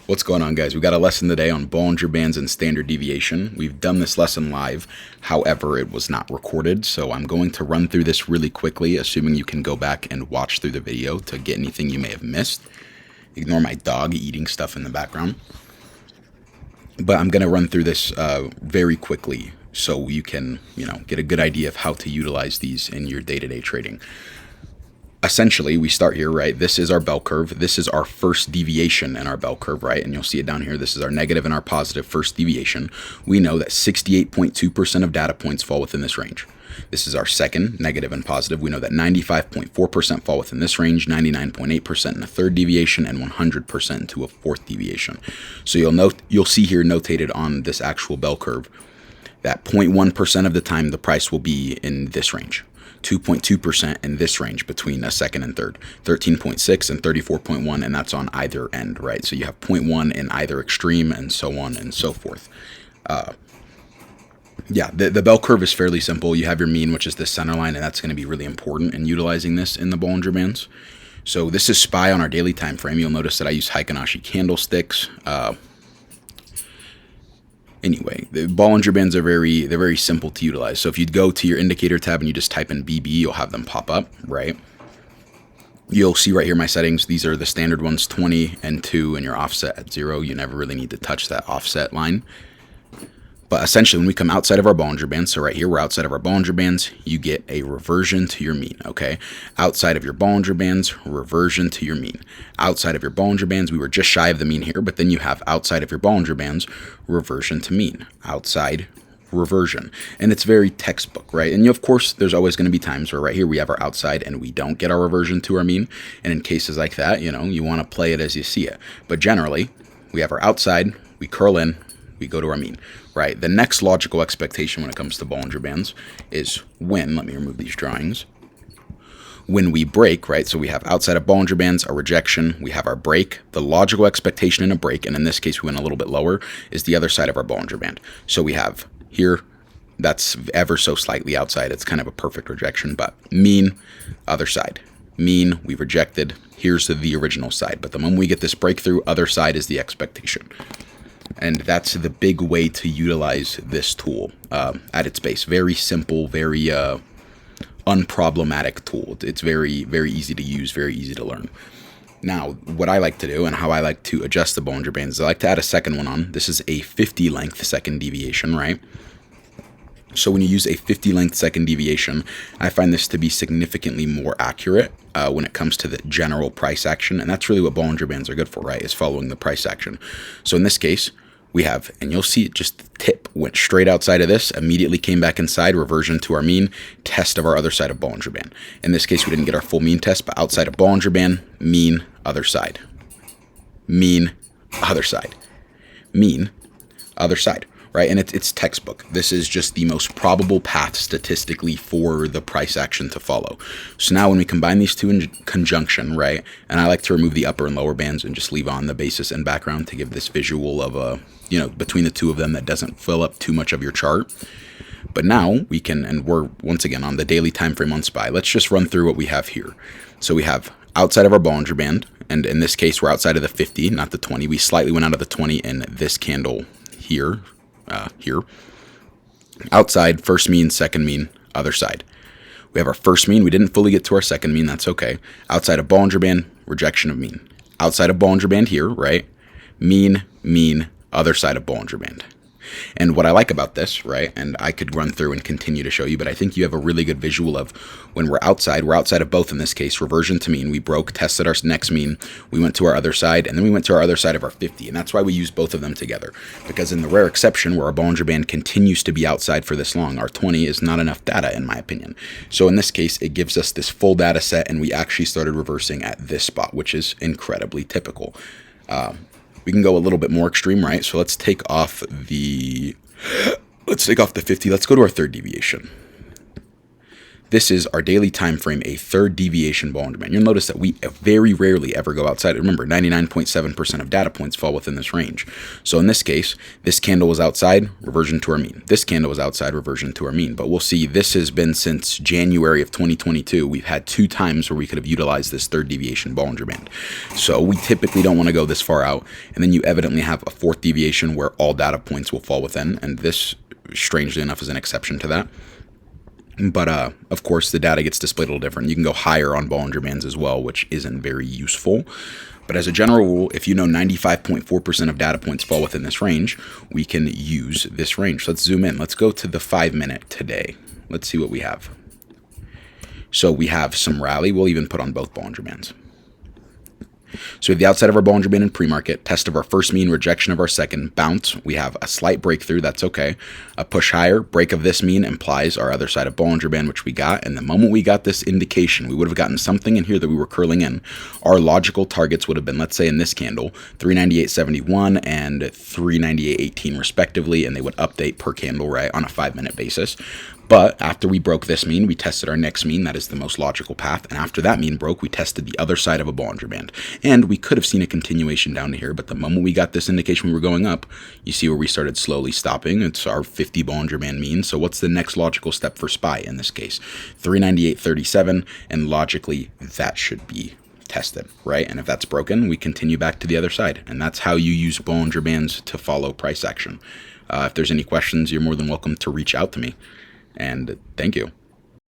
What's going on, guys? We got a lesson today on Bollinger Bands and standard deviation. We've done this lesson live, however, it was not recorded, so I'm going to run through this really quickly, assuming you can go back and watch through the video to get anything you may have missed. Ignore my dog eating stuff in the background. But I'm going to run through this very quickly so you can, get a good idea of how to utilize these in your day-to-day trading. Essentially, we start here, right? This is our bell curve. This is our first deviation in our bell curve, right? And you'll see it down here. This is our negative and our positive first deviation. We know that 68.2% of data points fall within this range. This is our second, negative and positive. We know that 95.4% fall within this range, 99.8% in a third deviation, and 100% into a fourth deviation. So you'll see here notated on this actual bell curve that 0.1% of the time the price will be in this range. 2.2% in this range between a second and third, 13.6 and 34.1, and that's on either end, right? So you have 0.1 in either extreme and so on and so forth. The bell curve is fairly simple. You have your mean, which is the center line, and that's going to be really important in utilizing this in the Bollinger Bands. So this is SPY on our daily time frame. You'll notice that I use Heikin-Ashi candlesticks. Anyway, the Bollinger Bands are very simple to utilize. So if you go to your indicator tab and you just type in BB, you'll have them pop up, right? You'll see right here my settings. These are the standard ones, 20 and 2, and your offset at 0. You never really need to touch that offset line. But essentially, when we come outside of our Bollinger Bands, so right here, we're outside of our Bollinger Bands, you get a reversion to your mean, okay? Outside of your Bollinger Bands, reversion to your mean. Outside of your Bollinger Bands, we were just shy of the mean here, but then you have outside of your Bollinger Bands, reversion to mean. Outside, reversion. And it's very textbook, right? And of course, there's always going to be times where right here we have our outside and we don't get our reversion to our mean. And in cases like that, you want to play it as you see it. But generally, we have our outside, we curl in, we go to our mean, right? The next logical expectation when it comes to Bollinger Bands is when, let me remove these drawings, when we break, right? So we have outside of Bollinger Bands, a rejection, we have our break. The logical expectation in a break, and in this case we went a little bit lower, is the other side of our Bollinger Band. So we have here, that's ever so slightly outside. It's kind of a perfect rejection, but mean, other side. Mean, we rejected, here's the original side. But the moment we get this breakthrough, other side is the expectation. And that's the big way to utilize this tool at its base. Very simple, very unproblematic tool. It's very, very easy to use, very easy to learn. Now, what I like to do and how I like to adjust the Bollinger Bands is I like to add a second one on. This is a 50 length second deviation, right? So when you use a 50 length second deviation, I find this to be significantly more accurate when it comes to the general price action. And that's really what Bollinger Bands are good for, right? Is following the price action. So in this case, we have, and you'll see it just the tip went straight outside of this, immediately came back inside, reversion to our mean, test of our other side of Bollinger Band. In this case, we didn't get our full mean test, but outside of Bollinger Band, mean, other side. Mean, other side. Mean, other side. Right, and it's textbook. This is just the most probable path statistically for the price action to follow. So now when we combine these two in conjunction, right, and I like to remove the upper and lower bands and just leave on the basis and background to give this visual of between the two of them that doesn't fill up too much of your chart. But now we can, and we're once again on the daily time frame on SPY. Let's just run through what we have here. So we have outside of our Bollinger Band, and in this case we're outside of the 50, not the 20. We slightly went out of the 20 in this candle here. Here. Outside, first mean, second mean, other side. We have our first mean. We didn't fully get to our second mean. That's okay. Outside of Bollinger Band, rejection of mean. Outside of Bollinger Band here, right? Mean, mean, other side of Bollinger Band. And what I like about this, right, and I could run through and continue to show you, but I think you have a really good visual of when we're outside of both in this case, reversion to mean. We broke, tested our next mean, we went to our other side, and then we went to our other side of our 50. And that's why we use both of them together. Because in the rare exception where our Bollinger Band continues to be outside for this long, our 20 is not enough data in my opinion. So in this case, it gives us this full data set, and we actually started reversing at this spot, which is incredibly typical. We can go a little bit more extreme, right? So let's take off the 50. Let's go to our third deviation. This is our daily time frame, a third deviation Bollinger Band. You'll notice that we very rarely ever go outside. Remember, 99.7% of data points fall within this range. So in this case, this candle was outside, reversion to our mean. This candle was outside, reversion to our mean. But we'll see this has been since January of 2022. We've had 2 times where we could have utilized this third deviation Bollinger Band. So we typically don't want to go this far out. And then you evidently have a 4th deviation where all data points will fall within. And this, strangely enough, is an exception to that. But, of course, the data gets displayed a little different. You can go higher on Bollinger Bands as well, which isn't very useful. But as a general rule, if you know 95.4% of data points fall within this range, we can use this range. Let's zoom in. Let's go to the 5-minute today. Let's see what we have. So we have some rally. We'll even put on both Bollinger Bands. So we have the outside of our Bollinger Band in pre-market, test of our first mean, rejection of our second, bounce. We have a slight breakthrough, that's okay. A push higher, break of this mean implies our other side of Bollinger Band, which we got. And the moment we got this indication, we would have gotten something in here that we were curling in. Our logical targets would have been, let's say in this candle, 398.71 and 398.18 respectively, and they would update per candle, right, on a 5-minute basis. But after we broke this mean, we tested our next mean. That is the most logical path. And after that mean broke, we tested the other side of a Bollinger Band. And we could have seen a continuation down to here. But the moment we got this indication we were going up, you see where we started slowly stopping. It's our 50 Bollinger Band mean. So what's the next logical step for SPY in this case? 398.37. And logically, that should be tested, right? And if that's broken, we continue back to the other side. And that's how you use Bollinger Bands to follow price action. If there's any questions, you're more than welcome to reach out to me. And thank you.